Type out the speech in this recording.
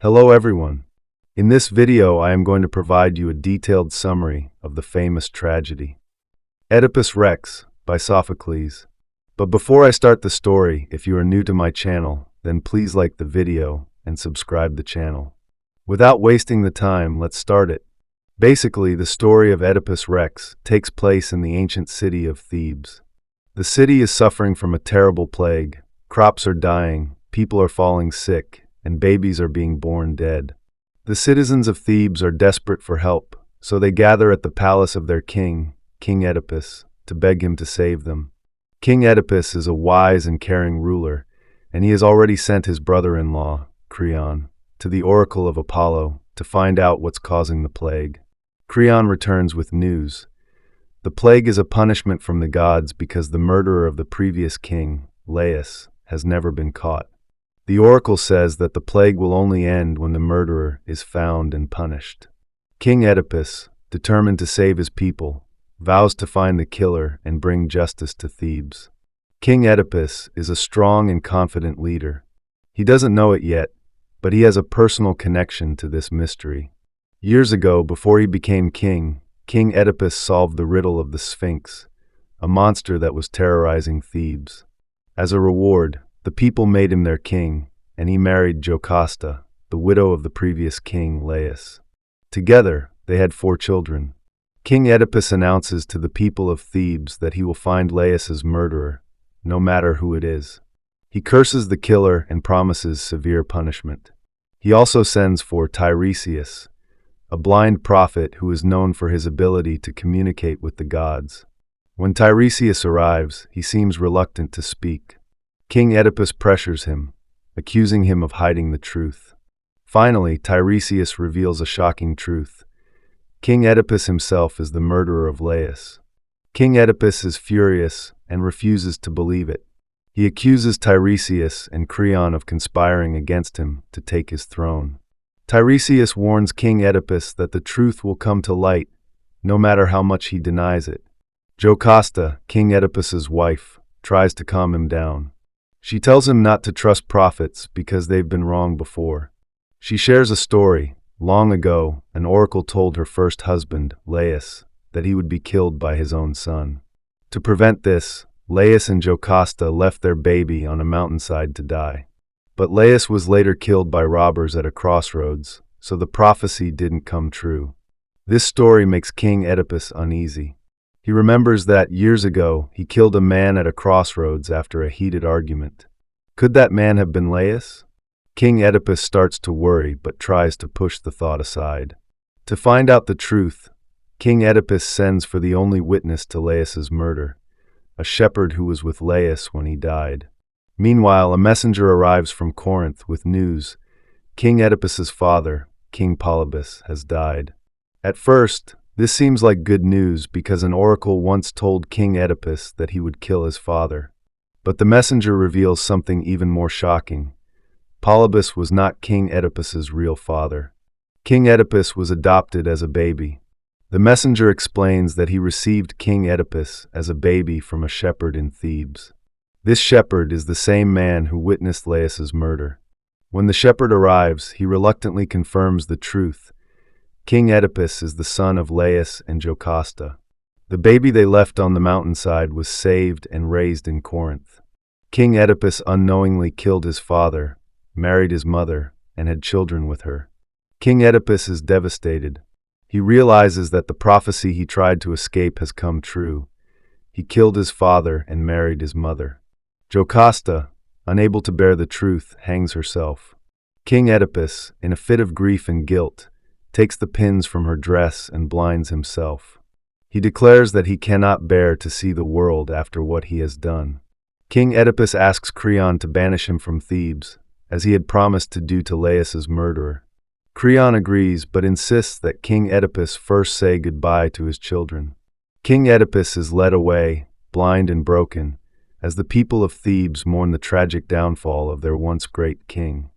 Hello everyone. In this video I am going to provide you a detailed summary of the famous tragedy, Oedipus Rex by Sophocles. But before I start the story, if you are new to my channel, then please like the video and subscribe the channel. Without wasting the time, let's start it. Basically, the story of Oedipus Rex takes place in the ancient city of Thebes. The city is suffering from a terrible plague. Crops are dying, people are falling sick, and babies are being born dead. The citizens of Thebes are desperate for help, so they gather at the palace of their king, King Oedipus, to beg him to save them. King Oedipus is a wise and caring ruler, and he has already sent his brother-in-law, Creon, to the oracle of Apollo to find out what's causing the plague. Creon returns with news. The plague is a punishment from the gods because the murderer of the previous king, Laius, has never been caught. The oracle says that the plague will only end when the murderer is found and punished. King Oedipus, determined to save his people, vows to find the killer and bring justice to Thebes. King Oedipus is a strong and confident leader. He doesn't know it yet, but he has a personal connection to this mystery. Years ago, before he became king, King Oedipus solved the riddle of the Sphinx, a monster that was terrorizing Thebes. As a reward, the people made him their king, and he married Jocasta, the widow of the previous king, Laius. Together, they had 4 children. King Oedipus announces to the people of Thebes that he will find Laius's murderer, no matter who it is. He curses the killer and promises severe punishment. He also sends for Tiresias, a blind prophet who is known for his ability to communicate with the gods. When Tiresias arrives, he seems reluctant to speak. King Oedipus pressures him, accusing him of hiding the truth. Finally, Tiresias reveals a shocking truth. King Oedipus himself is the murderer of Laius. King Oedipus is furious and refuses to believe it. He accuses Tiresias and Creon of conspiring against him to take his throne. Tiresias warns King Oedipus that the truth will come to light, no matter how much he denies it. Jocasta, King Oedipus's wife, tries to calm him down. She tells him not to trust prophets because they've been wrong before. She shares a story. Long ago, an oracle told her first husband, Laius, that he would be killed by his own son. To prevent this, Laius and Jocasta left their baby on a mountainside to die. But Laius was later killed by robbers at a crossroads, so the prophecy didn't come true. This story makes King Oedipus uneasy. He remembers that, years ago, he killed a man at a crossroads after a heated argument. Could that man have been Laius? King Oedipus starts to worry but tries to push the thought aside. To find out the truth, King Oedipus sends for the only witness to Laius's murder, a shepherd who was with Laius when he died. Meanwhile, a messenger arrives from Corinth with news. King Oedipus's father, King Polybus, has died. At first, this seems like good news because an oracle once told King Oedipus that he would kill his father. But the messenger reveals something even more shocking. Polybus was not King Oedipus's real father. King Oedipus was adopted as a baby. The messenger explains that he received King Oedipus as a baby from a shepherd in Thebes. This shepherd is the same man who witnessed Laius's murder. When the shepherd arrives, he reluctantly confirms the truth. King Oedipus is the son of Laius and Jocasta. The baby they left on the mountainside was saved and raised in Corinth. King Oedipus unknowingly killed his father, married his mother, and had children with her. King Oedipus is devastated. He realizes that the prophecy he tried to escape has come true. He killed his father and married his mother. Jocasta, unable to bear the truth, hangs herself. King Oedipus, in a fit of grief and guilt, takes the pins from her dress and blinds himself. He declares that he cannot bear to see the world after what he has done. King Oedipus asks Creon to banish him from Thebes, as he had promised to do to Laius's murderer. Creon agrees but insists that King Oedipus first say goodbye to his children. King Oedipus is led away, blind and broken, as the people of Thebes mourn the tragic downfall of their once great king.